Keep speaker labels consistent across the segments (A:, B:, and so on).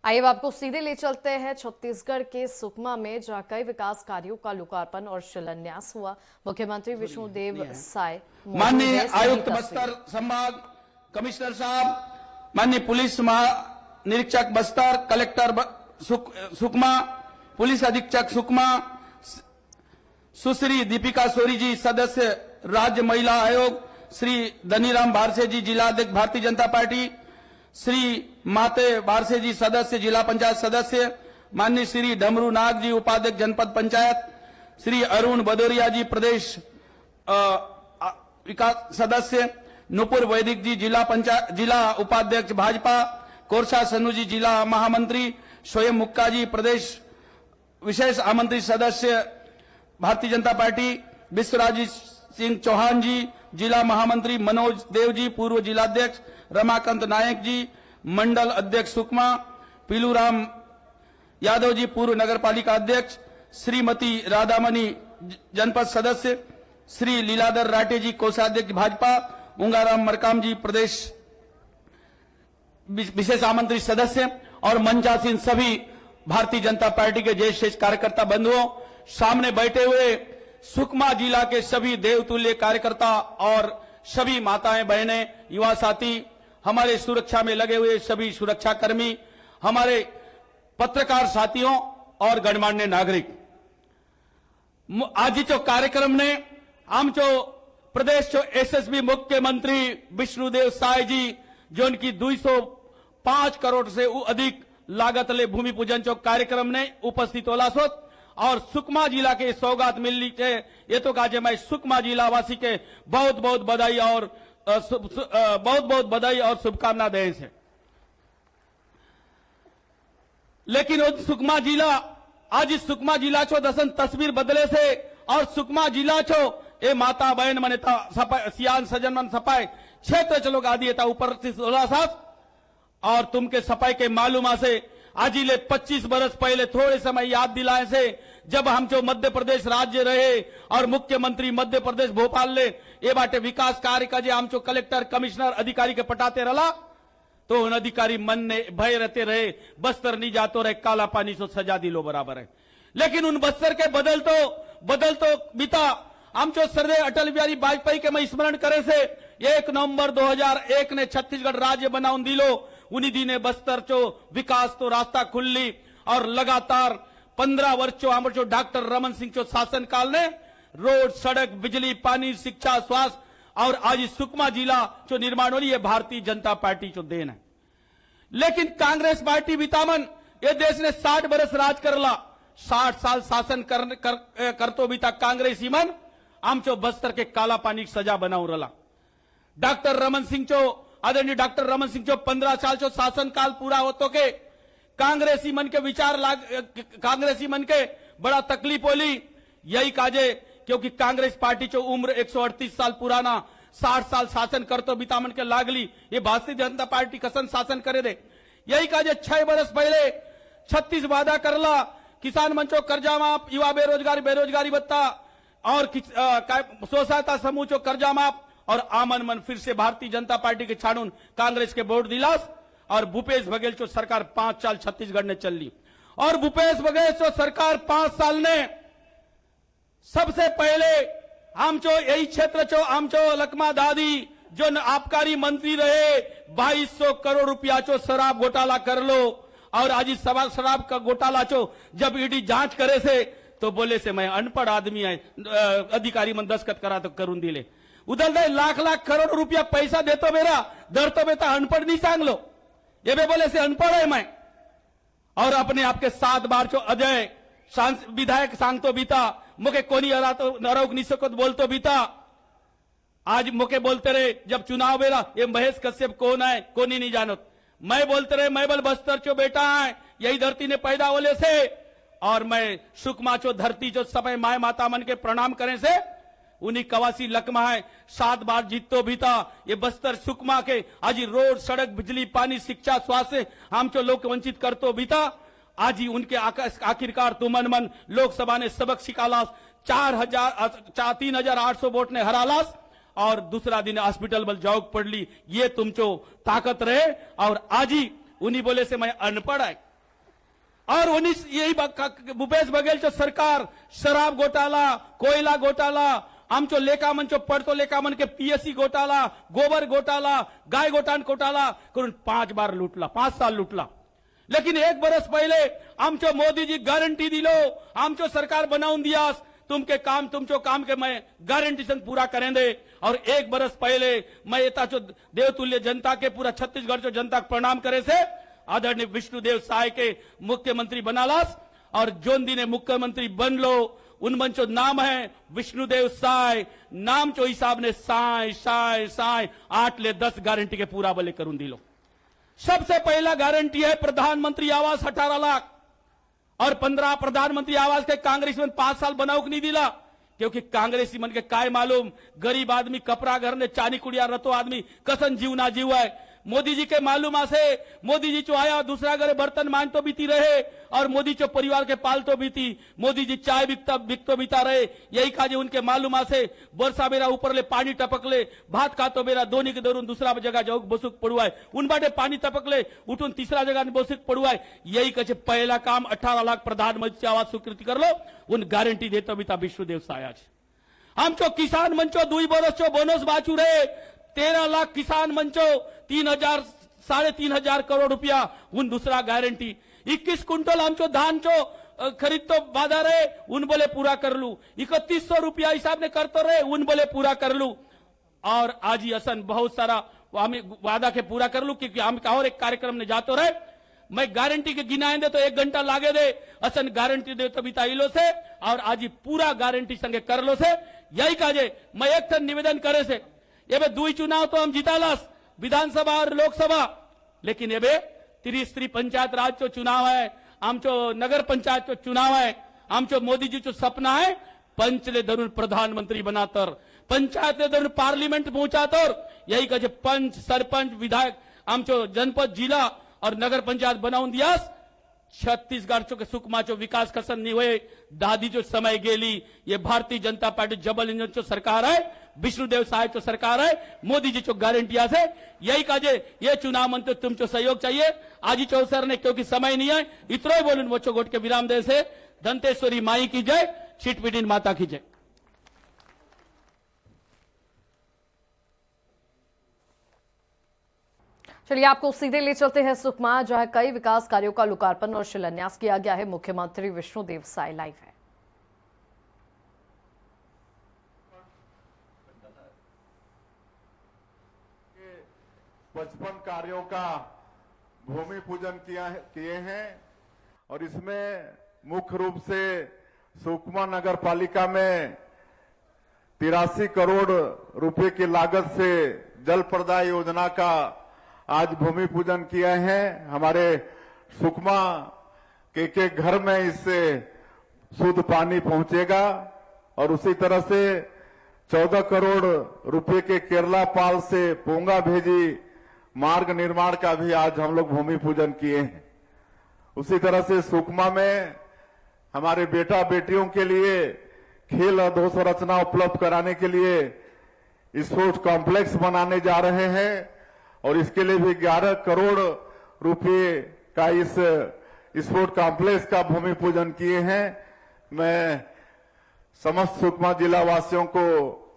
A: आइए अब आपको सीधे ले चलते हैं छत्तीसगढ़ के सुकमा में, जहां कई विकास कार्यों का लोकार्पण और शिलान्यास हुआ। मुख्यमंत्री विष्णुदेव साय,
B: माननीय आयुक्त बस्तर संभाग कमिश्नर साहब, माननीय पुलिस महानिरीक्षक बस्तर, कलेक्टर सुकमा, पुलिस अधीक्षक सुकमा, सुश्री दीपिका सोरी जी, सदस्य राज्य महिला आयोग, श्री धनीराम भारसे जी, जिला अध्यक्ष भारतीय जनता पार्टी, श्री माते भारसे जी, सदस्य जिला पंचायत सदस्य, माननीय श्री डमरू नाग जी, उपाध्यक्ष जनपद पंचायत, श्री अरुण भदौरिया जी, प्रदेश विकास सदस्य, नुपुर वैदिक जी, जिला उपाध्यक्ष भाजपा, कोरसा सन्नू जी, जिला महामंत्री, स्वयं मुक्का जी, प्रदेश विशेष आमंत्रित सदस्य भारतीय जनता पार्टी, विश्वराज सिंह चौहान जी, जिला महामंत्री, मनोज देव जी, पूर्व जिलाध्यक्ष, रमाकांत नायक जी, मंडल अध्यक्ष सुकमा, पीलूराम यादव जी, पूर्व नगरपालिका अध्यक्ष, श्रीमती राधामणि जनपद सदस्य, श्री लीलाधर राठे जी, कोषाध्यक्ष भाजपा, उंगाराम मरकाम जी, प्रदेश विशेष आमंत्रित सदस्य, और मंचासीन सभी भारतीय जनता पार्टी के ज्येष्ठ कार्यकर्ता बंधुओं, सामने बैठे हुए सुकमा जिला के सभी देवतुल्य कार्यकर्ता और सभी माताएं बहनें, युवा साथी, हमारे सुरक्षा में लगे हुए सभी सुरक्षाकर्मी, हमारे पत्रकार साथियों और गणमान्य नागरिक, आज जो कार्यक्रम ने हम जो प्रदेश जो एसएसबी मुख्यमंत्री विष्णुदेव साय जी, जो उनकी 205 करोड़ से अधिक लागत ले भूमि पूजन जो कार्यक्रम ने उपस्थित होला सोत, और सुकमा जिला के सौगात मिलनी है, ये तो काजे मैं सुकमा जिला वासी के बहुत बहुत बधाई और शुभकामना दे से। लेकिन सुकमा जिला आज सुकमा जिला छो दसन तस्वीर बदले से, और सुकमा जिला छो ए माता बहन मने सियान सजन मन सपाए क्षेत्र चलो आदि ऊपर साफ, और तुमके सफाई के मालूमा से आज ले 25 बरस पहले थोड़े समय याद दिलाए से, जब हम जो मध्य प्रदेश राज्य रहे और मुख्यमंत्री मध्य प्रदेश भोपाल ले ये बाटे विकास कार्य का जे हम जो कलेक्टर कमिश्नर अधिकारी के पटाते रहा, तो उन अधिकारी मन ने भय रहते रहे, बस्तर नहीं जातो रहे, काला पानी से सजा दिलो बराबर है। लेकिन उन बस्तर के बदल तो बीता हम जो सरदे अटल बिहारी वाजपेयी के मैं स्मरण करे से 1 नवंबर 2001 ने छत्तीसगढ़ राज्य बनाउन दिलो, उन्हीं दिने बस्तर चो विकास तो रास्ता खुल्ली, और लगातार 15 वर्ष चो हम जो डॉक्टर रमन सिंह चो शासन काल ने रोड, सड़क, बिजली, पानी, शिक्षा, स्वास्थ्य और आज सुकमा जिला जो निर्माण हो रही है भारतीय जनता पार्टी जो देन है। लेकिन कांग्रेस पार्टी बितामन ये देश ने 60 बरस राज करला, 60 साल शासन करतो बीता कांग्रेसी मन आम चो बस्तर के काला पानी की सजा बनाऊ रला। डॉक्टर रमन सिंह चो आदरणीय डॉक्टर रमन सिंह जो 15 साल जो शासन काल पूरा होतो के कांग्रेसी मन के विचार कांग्रेसी मन के बड़ा तकलीफ होली, यही काजे क्योंकि कांग्रेस पार्टी जो उम्र 138 साल पुराना 60 साल शासन करतो बितामन के लागली, ये भारतीय जनता पार्टी कसन शासन करे दे। यही काजे 6 बरस पहले 36 वादा करला, किसान मंचो कर्जा माफ, युवा बेरोजगारी भत्ता और स्वसहायता समूह चो कर्जा माफ, और आमन मन फिर से भारतीय जनता पार्टी के छाड़ून कांग्रेस के वोट दिलास, और भूपेश बघेल चो सरकार 5 साल छत्तीसगढ़ ने चल ली, और भूपेश बघेल चो सरकार 5 साल ने सबसे पहले हम जो यही क्षेत्र चो हम जो लकमा दादी जो आबकारी मंत्री रहे 2200 करोड़ रुपया चो शराब घोटाला कर लो, और आज इस शराब का घोटाला चो जब ईडी जांच करे से तो बोले से मैं अनपढ़ आदमी है, अधिकारी मन दस्खत करा तो करून दिले, उधर दे लाख करोड़ रुपया पैसा देतो मेरा दर तो बेटा अनपढ़ नहीं सांग लो, ये बे बोले से अनपढ़ है मैं, और अपने आपके 7 बार जो अजय विधायक सांग तो बीता, मुके कोनी हरा तो नरोग निसकत बोल तो बीता, आज मुके बोलते रहे जब चुनाव बेरा ये महेश कश्यप कौन है कोनी नहीं जानत, मैं बोलते रहे मैं बल बस्तर चो बेटा है, यही धरती ने पैदा होले से, और मैं सुकमा चो धरती जो समय माए माता मन के प्रणाम करें से उन्हीं कवासी लकमा है, 7 बार जीतो बीता, ये बस्तर सुकमा के आज रोड, सड़क, बिजली, पानी, शिक्षा, स्वास्थ्य हम जो लोग वंचित करतो बीता, आज ही उनके आखिरकार तुमन मन लोकसभा ने सबक सिखालास, 3800 वोट ने हरालास, और दूसरा दिन हॉस्पिटल बल जॉब पड़ ली, ये तुम चो ताकत रहे, और आज ही उन्हीं बोले से मैं अनपढ़ है, और यही भूपेश बघेलची सरकार शराब घोटाला, कोयला घोटाला, आमचो लेखामनचो पडतो लेखामन के पीएससी घोटाला, गोबर घोटाला, गाय गोटान घोटाला करून 5 बार लुटला, 5 साल लुटला. लेकिन 1 बरस पहले आमचो मोदी जी गारंटी दिलो, आमचो सरकार बनाऊन दियास, तुमचो काम के मैं गारंटी संग पूरा करेंगे. और 1 बरस पहले मैं एताचो देवतुल्य जनता के पूरा छत्तीसगढ़ चो जनता को प्रणाम करे से आदरणीय विष्णुदेव साय के मुख्यमंत्री बनालास. और जोन दिने मुख्यमंत्री बन लो उन मंचो नाम है विष्णुदेव साय, नाम चो हिसाब ने साय साय साय 8 ले 10 गारंटी के पूरा बले करून दिलो. सबसे पहला गारंटी है प्रधानमंत्री आवास 18 लाख और 15 प्रधानमंत्री आवास के कांग्रेस में 5 साल बनाओ नहीं दिला, क्योंकि कांग्रेसी मन के काय मालूम गरीब आदमी कपड़ा घर ने चानी कुड़िया रतो आदमी कसन जीव ना जीव है. मोदी जी के मालूम आसे मोदी जी चो आया दूसरा घरे बर्तन मान तो बीती रहे और मोदी चो परिवार के पाल तो बीती, मोदी जी चाय बिकतो बीता रहे. यही काजे उनके मालूम आसे वर्षा बेरा ऊपर ले पानी टपक ले, भात खातो बेरा दोनी के दरून दूसरा जगह जाऊ बसुक पड़ुआ है, उन बाटे पानी टपक ले उठून तीसरा जगह बसुक पड़ुआ है. यही कहे पहला काम 18 लाख प्रधानमंत्री आवास स्वीकृति कर लो, उन गारंटी देतो बीता विष्णुदेव सायाज. आमचो किसान मंचो 2 बरस चो बोनस बाचू रहे, 13 लाख किसान मंचो 3,000 3,500 करोड़ रुपया उन दूसरा गारंटी. 21 क्विंटल आमचो धान चो खरीद तो वादा रहे उन बोले पूरा कर लू, 3100 रुपया हिसाब ने करते रहे उन बोले पूरा कर लू. और आज ही असन बहुत सारा वादा के पूरा कर लू, क्योंकि हम और एक कार्यक्रम ने जाते रहे. मैं गारंटी के गिनाए दे तो 1 घंटा लागे दे, असन गारंटी दे तो बिता इलो से और आज ही पूरा गारंटी संगे कर लो से. यही काजे मैं एक ठन निवेदन करे से, ये 2 चुनाव तो हम जीतालास विधानसभा और लोकसभा, लेकिन ये 30 पंचायत राज चो चुनाव है, आमचो नगर पंचायत चो चुनाव है. आमचो मोदी जी चो सपना है पंचले धरून प्रधानमंत्री बनातर, पंचायत ले धरून पार्लिमेंट पहुंचातर. यही कहे पंच सरपंच विधायक आमचो जनपद जिला और नगर पंचायत बनाऊन दियास. छत्तीसगढ़ चो के सुकमा चो विकास कसन नहीं हुए, दादी जो समय गेली. ये भारतीय जनता पार्टी जबल इंजन चो सरकार है, विष्णुदेव साय चो सरकार है, मोदी जी चो गारंटिया से. यही काजे ये चुनाव मंत्र तुम चो सहयोग चाहिए. आज ही चौसर ने क्योंकि समय नहीं है इतना ही बोलून वो गोट के विराम दे से. दंतेश्वरी माई की जय, छिटपिटिन माता की जय.
A: चलिए आपको सीधे ले चलते हैं सुकमा, जहां कई विकास कार्यों का लोकार्पण और शिलान्यास किया गया है. मुख्यमंत्री विष्णुदेव साय लाइव है.
C: पचपन कार्यों का भूमि पूजन किए हैं और इसमें मुख्य रूप से सुकमा नगर पालिका में 83 करोड़ रुपए की लागत से जल प्रदाय योजना का आज भूमि पूजन किए हैं. हमारे सुकमा के घर में इससे शुद्ध पानी पहुंचेगा और उसी तरह से 14 करोड़ रुपए के केरला पाल से पोंगा भेजी मार्ग निर्माण का भी आज हम लोग भूमि पूजन किए हैं. उसी तरह से सुकमा में हमारे बेटा बेटियों के लिए खेल अधोसंरचना उपलब्ध कराने के लिए स्पोर्ट्स कॉम्प्लेक्स बनाने जा रहे हैं और इसके लिए भी 11 करोड़ रुपए का इस स्पोर्ट्स कॉम्प्लेक्स का भूमि पूजन किए हैं. मैं समस्त सुकमा जिला वासियों को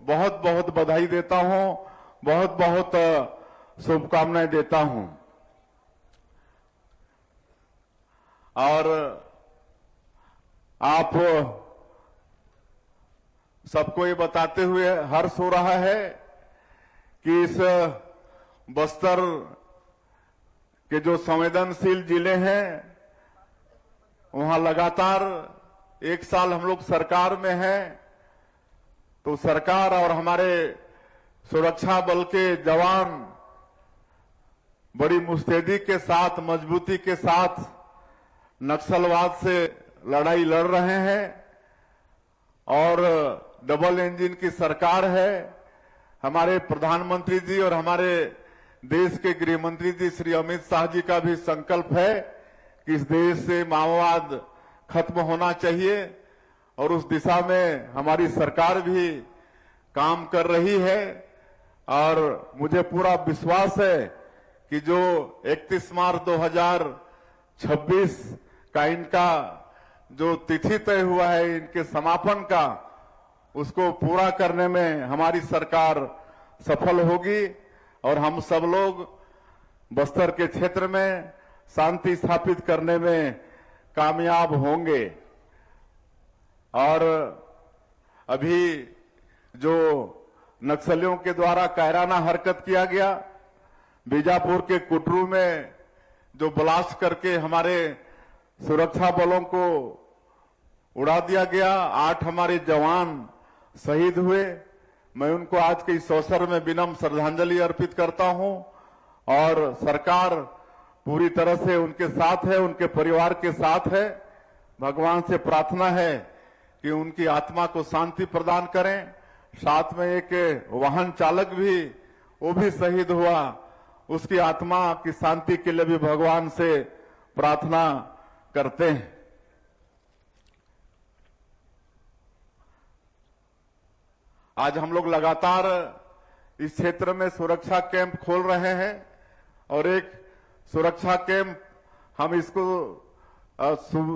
C: बहुत बहुत बधाई देता हूं, बहुत बहुत शुभकामनाएं देता हूं. और आप सबको ये बताते हुए हर्ष हो रहा है कि इस बस्तर के जो संवेदनशील जिले हैं वहां लगातार 1 साल हम लोग सरकार में हैं, तो सरकार और हमारे सुरक्षा बल के जवान बड़ी मुस्तैदी के साथ, मजबूती के साथ नक्सलवाद से लड़ाई लड़ रहे हैं और डबल इंजन की सरकार है. हमारे प्रधानमंत्री जी और हमारे देश के गृह मंत्री जी श्री अमित शाह जी का भी संकल्प है कि इस देश से माओवाद खत्म होना चाहिए और उस दिशा में हमारी सरकार भी काम कर रही है. और मुझे पूरा विश्वास है कि जो 31 मार्च 2026 का इनका जो तिथि तय हुआ है इनके समापन का, उसको पूरा करने में हमारी सरकार सफल होगी और हम सब लोग बस्तर के क्षेत्र में शांति स्थापित करने में कामयाब होंगे। और अभी जो नक्सलियों के द्वारा कायराना हरकत किया गया, बीजापुर के कुटरू में जो ब्लास्ट करके हमारे सुरक्षा बलों को उड़ा दिया गया, 8 हमारे जवान शहीद हुए। मैं उनको आज के इस अवसर में विनम्र श्रद्धांजलि अर्पित करता हूं और सरकार पूरी तरह से उनके साथ है, उनके परिवार के साथ है। भगवान से प्रार्थना है कि उनकी आत्मा को शांति प्रदान करें। साथ में एक वाहन चालक भी, वो भी शहीद हुआ, उसकी आत्मा की शांति के लिए भी भगवान से प्रार्थना करते हैं। आज हम लोग लगातार इस क्षेत्र में सुरक्षा कैंप खोल रहे हैं और एक सुरक्षा कैंप, हम इसको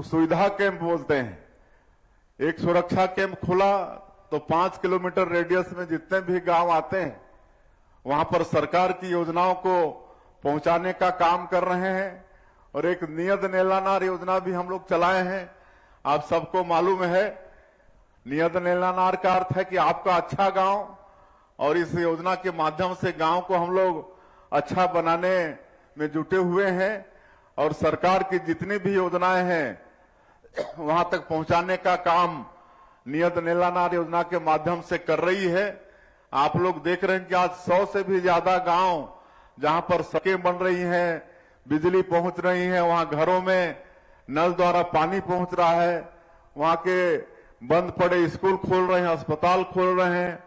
C: सुविधा कैंप बोलते हैं। एक सुरक्षा कैंप खुला तो 5 किलोमीटर रेडियस में जितने भी गांव आते हैं वहां पर सरकार की योजनाओं को पहुंचाने का काम कर रहे हैं। और एक नियत नेलानार योजना भी हम लोग चलाए हैं। आप सबको मालूम है, नियत नेलानार का अर्थ है कि आपका अच्छा गांव, और इस योजना के माध्यम से गांव को हम लोग अच्छा बनाने में जुटे हुए हैं और सरकार की जितनी भी योजनाएं हैं वहां तक पहुंचाने का काम नियत नेलानार योजना के माध्यम से कर रही है। आप लोग देख रहे हैं कि आज 100 से भी ज्यादा गांव जहां पर सड़कें बन रही हैं, बिजली पहुंच रही है, वहां घरों में नल द्वारा पानी पहुंच रहा है, वहां के बंद पड़े स्कूल खोल रहे हैं, अस्पताल खोल रहे हैं,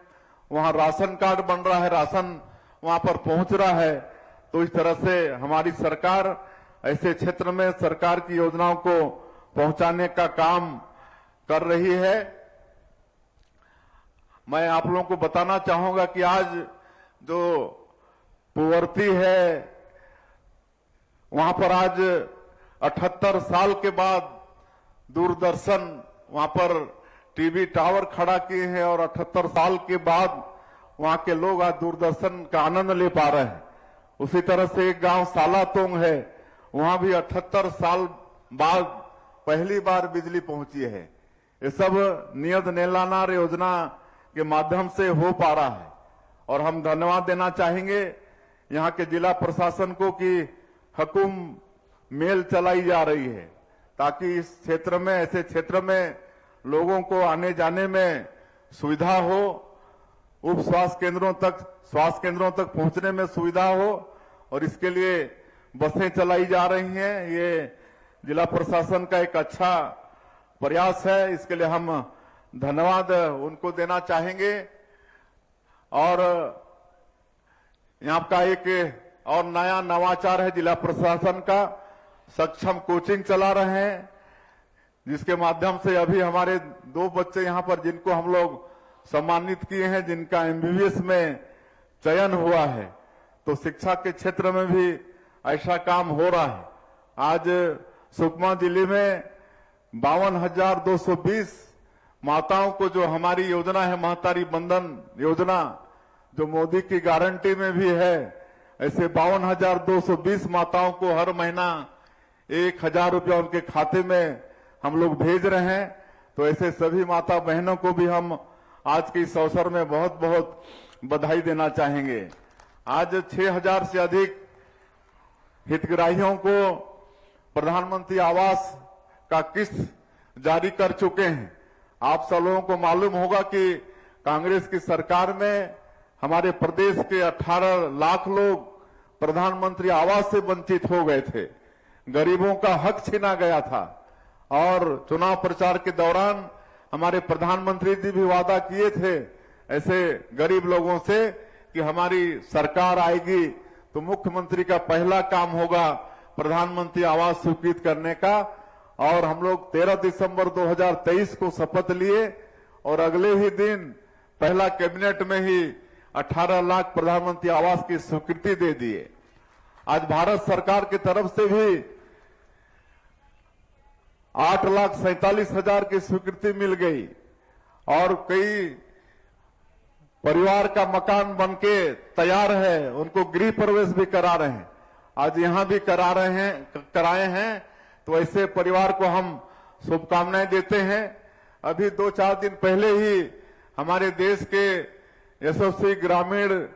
C: वहां राशन कार्ड बन रहा है, राशन वहां पर पहुंच रहा है। तो इस तरह से हमारी सरकार ऐसे क्षेत्र में सरकार की योजनाओं को पहुंचाने का काम कर रही है। मैं आप लोगों को बताना चाहूंगा कि आज जो पुवर्ती है वहां पर आज 78 साल के बाद दूरदर्शन वहां पर टीवी टावर खड़ा किए हैं और 78 साल के बाद वहां के लोग आज दूरदर्शन का आनंद ले पा रहे हैं। उसी तरह से एक गांव सालातोंग है, वहां भी 78 साल बाद पहली बार बिजली पहुंची है। ये सब नियत नेलानार योजना के माध्यम से हो पा रहा है और हम धन्यवाद देना चाहेंगे यहाँ के जिला प्रशासन को कि हुकुम मेल चलाई जा रही है ताकि इस क्षेत्र में, ऐसे क्षेत्र में लोगों को आने जाने में सुविधा हो, उप स्वास्थ्य केंद्रों तक पहुंचने में सुविधा हो और इसके लिए बसें चलाई जा रही हैं। ये जिला प्रशासन का एक अच्छा प्रयास है, इसके लिए हम धन्यवाद उनको देना चाहेंगे। और यहाँ का एक और नया नवाचार है जिला प्रशासन का, सक्षम कोचिंग चला रहे हैं जिसके माध्यम से अभी हमारे 2 बच्चे यहाँ पर जिनको हम लोग सम्मानित किए हैं, जिनका MBBS में चयन हुआ है, तो शिक्षा के क्षेत्र में भी ऐसा काम हो रहा है। आज सुकमा जिले में 52,220 माताओं को जो हमारी योजना है महतारी बंधन योजना, जो मोदी की गारंटी में भी है, ऐसे 52,220 माताओं को हर महीना 1,000 रुपया उनके खाते में हम लोग भेज रहे हैं। तो ऐसे सभी माता बहनों को भी हम आज के इस अवसर में बहुत बहुत बधाई देना चाहेंगे। आज 6,000 से अधिक हितग्राहियों को प्रधानमंत्री आवास का किस्त जारी कर चुके हैं। आप सब लोगों को मालूम होगा कि कांग्रेस की सरकार में हमारे प्रदेश के 18 लाख लोग प्रधानमंत्री आवास से वंचित हो गए थे, गरीबों का हक छीना गया था। और चुनाव प्रचार के दौरान हमारे प्रधानमंत्री जी भी वादा किए थे ऐसे गरीब लोगों से कि हमारी सरकार आएगी तो मुख्यमंत्री का पहला काम होगा प्रधानमंत्री आवास स्वीकृत करने का। और हम लोग 13 दिसंबर 2023 को शपथ लिए और अगले ही दिन पहला कैबिनेट में ही 18 लाख प्रधानमंत्री आवास की स्वीकृति दे दिए। आज भारत सरकार की तरफ से भी 8,47,000 की स्वीकृति मिल गई और कई परिवार का मकान बनके तैयार है, उनको गृह प्रवेश भी करा रहे हैं। आज यहां भी कराए हैं, तो ऐसे परिवार को हम शुभकामनाएं देते हैं। अभी 2-4 दिन पहले ही हमारे देश के यशस्वी ग्रामीण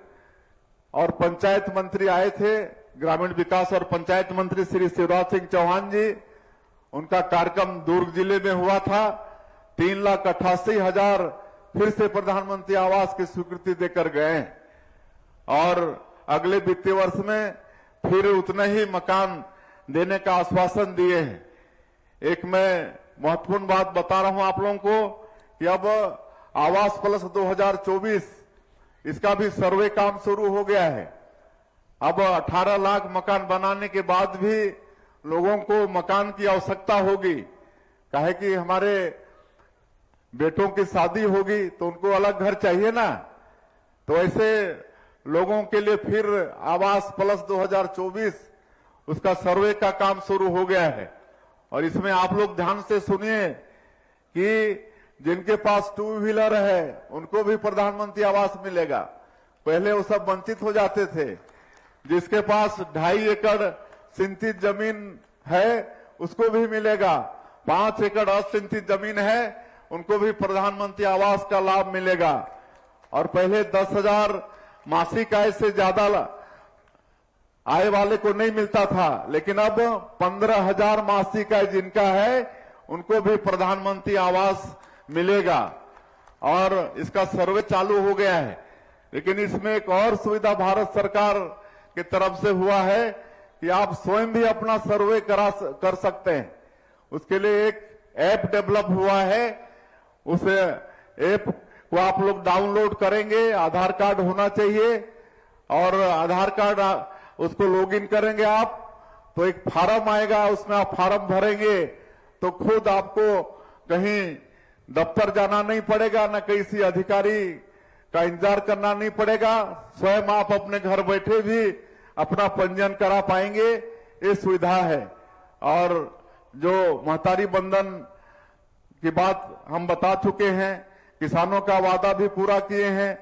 C: और पंचायत मंत्री आए थे, ग्रामीण विकास और पंचायत मंत्री श्री शिवराज सिंह चौहान जी। उनका कार्यक्रम दुर्ग जिले में हुआ था। 3,88,000 फिर से प्रधानमंत्री आवास की स्वीकृति देकर गए और अगले वित्तीय वर्ष में फिर उतने ही मकान देने का आश्वासन दिए हैं। एक मैं महत्वपूर्ण बात बता रहा हूं आप लोगों को कि अब आवास प्लस 2024 इसका भी सर्वे काम शुरू हो गया है। अब 18 लाख मकान बनाने के बाद भी लोगों को मकान की आवश्यकता होगी, काहे कि हमारे बेटों की शादी होगी तो उनको अलग घर चाहिए ना। तो ऐसे लोगों के लिए फिर आवास प्लस 2024 उसका सर्वे का काम शुरू हो गया है। और इसमें आप लोग ध्यान से सुनिए कि जिनके पास 2 व्हीलर है उनको भी प्रधानमंत्री आवास मिलेगा। पहले वो सब वंचित हो जाते थे। जिसके पास 2.5 एकड़ सिंचित जमीन है उसको भी मिलेगा, 5 एकड़ असिंचित जमीन है उनको भी प्रधानमंत्री आवास का लाभ मिलेगा। और पहले 10,000 मासिक आय से ज्यादा आय वाले को नहीं मिलता था, लेकिन अब 15,000 मासिक आय जिनका है उनको भी प्रधानमंत्री आवास मिलेगा और इसका सर्वे चालू हो गया है। लेकिन इसमें एक और सुविधा भारत सरकार की तरफ से हुआ है कि आप स्वयं भी अपना सर्वे कर सकते हैं। उसके लिए एक ऐप डेवलप हुआ है। उस ऐप को आप लोग डाउनलोड करेंगे, आधार कार्ड होना चाहिए और आधार कार्ड उसको लॉगिन करेंगे आप तो एक फार्म आएगा, उसमें आप फार्म भरेंगे तो खुद आपको कहीं दफ्तर जाना नहीं पड़ेगा, न किसी अधिकारी का इंतजार करना नहीं पड़ेगा। स्वयं आप अपने घर बैठे भी अपना पंजीयन करा पाएंगे, ये सुविधा है। और जो महतारी बंधन की बात हम बता चुके हैं, किसानों का वादा भी पूरा किए हैं।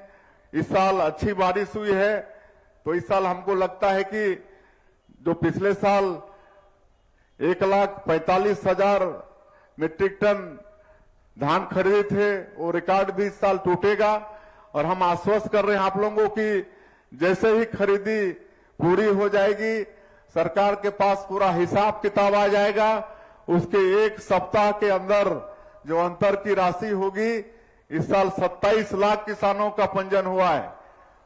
C: इस साल अच्छी बारिश हुई है तो इस साल हमको लगता है कि जो पिछले साल 1,45,000 मीट्रिक टन धान खरीदे थे वो रिकॉर्ड भी इस साल टूटेगा। और हम आश्वस्त कर रहे हैं आप लोगों को कि जैसे ही खरीदी पूरी हो जाएगी, सरकार के पास पूरा हिसाब किताब आ जाएगा। उसके 1 सप्ताह के अंदर जो अंतर की राशि होगी, इस साल 27 लाख किसानों का पंजीयन हुआ है।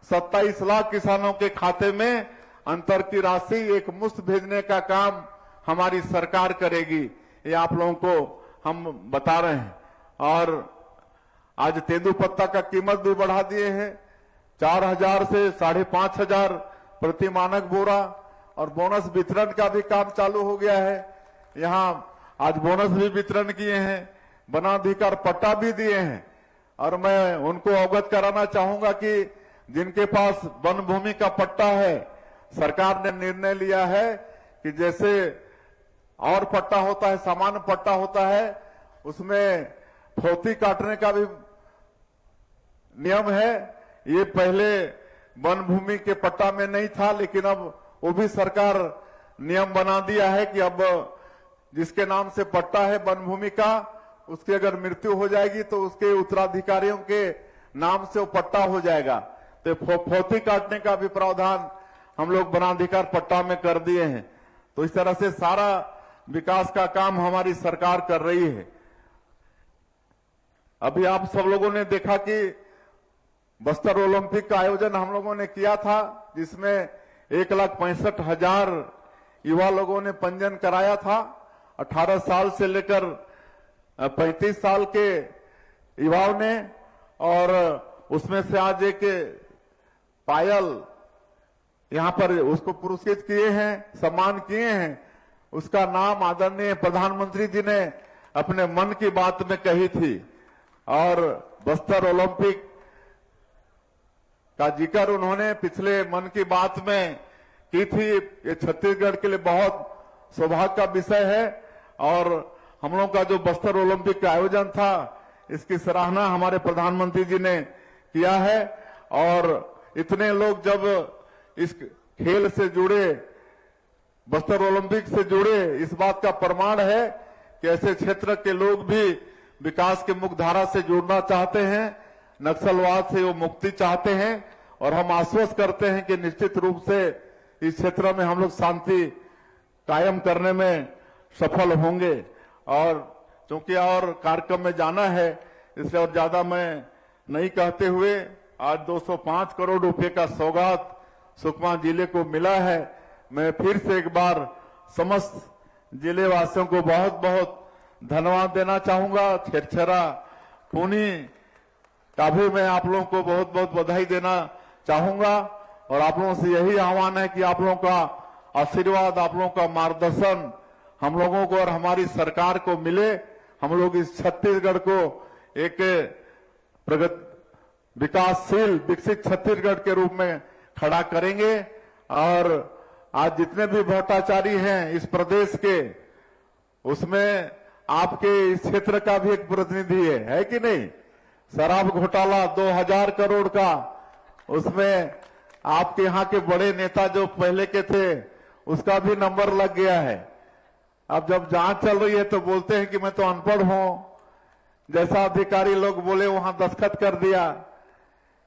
C: 27 लाख किसानों के खाते में अंतर की राशि एक मुश्त भेजने का काम हमारी सरकार करेगी, ये आप लोगों को हम बता रहे हैं। और आज तेंदुपत्ता का कीमत भी बढ़ा दिए हैं, 4,000 से 5,500 प्रति मानक बोरा। और बोनस वितरण का भी काम चालू हो गया है। यहां आज बोनस भी वितरण किए हैं, वनाधिकार पट्टा भी दिए हैं। और मैं उनको अवगत कराना चाहूंगा कि जिनके पास वन भूमि का पट्टा है, सरकार ने निर्णय लिया है कि जैसे और पट्टा होता है, सामान्य पट्टा होता है, उसमें फौती काटने का भी नियम है। ये पहले वन भूमि के पट्टा में नहीं था, लेकिन अब वो भी सरकार नियम बना दिया है कि अब जिसके नाम से पट्टा है वन भूमि का, उसकी अगर मृत्यु हो जाएगी तो उसके उत्तराधिकारियों के नाम से वो पट्टा हो जाएगा। तो फौती काटने का भी प्रावधान हम लोग वनाधिकार पट्टा में कर दिए हैं। तो इस तरह से सारा विकास का काम हमारी सरकार कर रही है। अभी आप सब लोगों ने देखा कि बस्तर ओलंपिक का आयोजन हम लोगों ने किया था, जिसमें 1,65,000 युवा लोगों ने पंजीयन कराया था। 18 साल से लेकर 35 साल के युवाओं ने, और उसमें से आज एक पायल यहां पर उसको पुरस्कृत किए हैं, सम्मान किए हैं। उसका नाम आदरणीय प्रधानमंत्री जी ने अपने मन की बात में कही थी। और बस्तर ओलंपिक का जिक्र उन्होंने पिछले मन की बात में की थी। ये छत्तीसगढ़ के लिए बहुत सौभाग्य का विषय है और हम लोग का जो बस्तर ओलंपिक का आयोजन था, इसकी सराहना हमारे प्रधानमंत्री जी ने किया है। और इतने लोग जब इस खेल से जुड़े, बस्तर ओलंपिक से जुड़े, इस बात का प्रमाण है कि ऐसे क्षेत्र के लोग भी विकास के मुख्य धारा से जुड़ना चाहते हैं, नक्सलवाद से वो मुक्ति चाहते हैं। और हम आश्वस्त करते हैं कि निश्चित रूप से इस क्षेत्र में हम लोग शांति कायम करने में सफल होंगे। और क्योंकि और कार्यक्रम में जाना है, इसलिए और ज्यादा मैं नहीं कहते हुए, आज 205 करोड़ रुपए का सौगात सुकमा जिले को मिला है। मैं फिर से एक बार समस्त जिले वासियों को बहुत बहुत धन्यवाद देना चाहूंगा। छेरछेरा पुनी का भी मैं आप लोगों को बहुत बहुत बधाई देना चाहूंगा। और आप लोगों से यही आह्वान है कि आप लोगों का आशीर्वाद, आप लोगों का मार्गदर्शन हम लोगों को और हमारी सरकार को मिले। हम लोग इस छत्तीसगढ़ को एक विकासशील, विकसित छत्तीसगढ़ के रूप में खड़ा करेंगे। और आज जितने भी भ्रष्टाचारी हैं इस प्रदेश के, उसमें आपके इस क्षेत्र का भी एक प्रतिनिधि है कि नहीं? शराब घोटाला 2000 करोड़ का, उसमें आपके यहाँ के बड़े नेता जो पहले के थे, उसका भी नंबर लग गया है। अब जब जांच चल रही है तो बोलते हैं कि मैं तो अनपढ़ हूं, जैसा अधिकारी लोग बोले वहां दस्तखत कर दिया।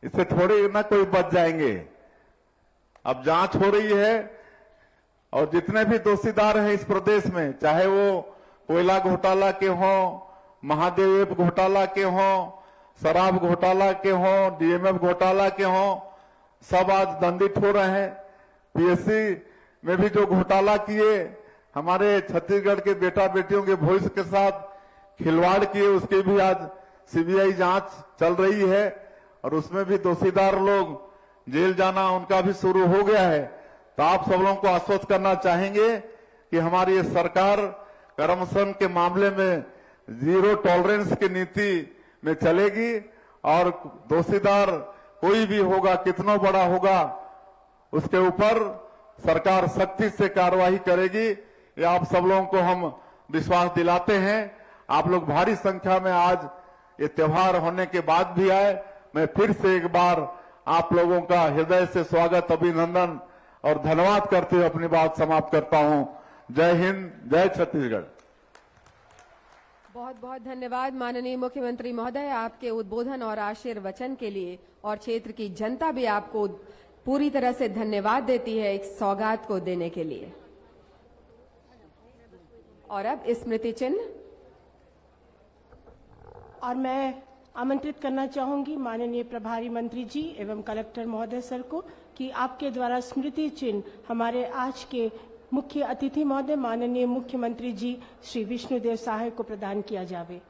C: इससे थोड़ी ना कोई बच जाएंगे। अब जांच हो रही है और जितने भी दोषीदार हैं इस प्रदेश में, चाहे वो कोयला घोटाला के हों, महादेव ऐप घोटाला के हों, शराब घोटाला के हों, डीएमएफ घोटाला के हों, सब आज दंडित हो रहे हैं। पीएससी में भी जो घोटाला किए, हमारे छत्तीसगढ़ के बेटा बेटियों के भविष्य के साथ खिलवाड़ किए, उसकी भी आज सीबीआई जांच चल रही है। और उसमें भी दोषीदार लोग जेल जाना उनका भी शुरू हो गया है। तो आप सब लोगों को आश्वस्त करना चाहेंगे कि हमारी ये सरकार करप्शन के मामले में जीरो टॉलरेंस की नीति में चलेगी। और दोषीदार कोई भी होगा, कितना बड़ा होगा, उसके ऊपर सरकार सख्ती से कार्रवाई करेगी। ये आप सब लोगों को हम विश्वास दिलाते हैं। आप लोग भारी संख्या में आज ये त्योहार होने के बाद भी आए। मैं फिर से एक बार आप लोगों का हृदय से स्वागत, अभिनंदन और धन्यवाद करते हुए अपनी बात समाप्त करता हूं। जय हिंद, जय छत्तीसगढ़।
D: बहुत बहुत धन्यवाद माननीय मुख्यमंत्री महोदय, आपके उद्बोधन और आशीर्वचन के लिए। और क्षेत्र की जनता भी आपको पूरी तरह से धन्यवाद देती है एक सौगात को देने के लिए। और अब स्मृति चिन्ह,
E: और मैं आमंत्रित करना चाहूंगी माननीय प्रभारी मंत्री जी एवं कलेक्टर महोदय सर को कि आपके द्वारा स्मृति चिन्ह हमारे आज के मुख्य अतिथि महोदय माननीय मुख्यमंत्री जी श्री विष्णुदेव साय को प्रदान किया जावे।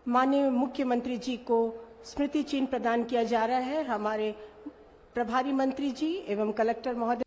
E: माननीय मुख्यमंत्री जी को स्मृति चिन्ह प्रदान किया जा रहा है। हमारे प्रभारी मंत्री जी एवं कलेक्टर महोदय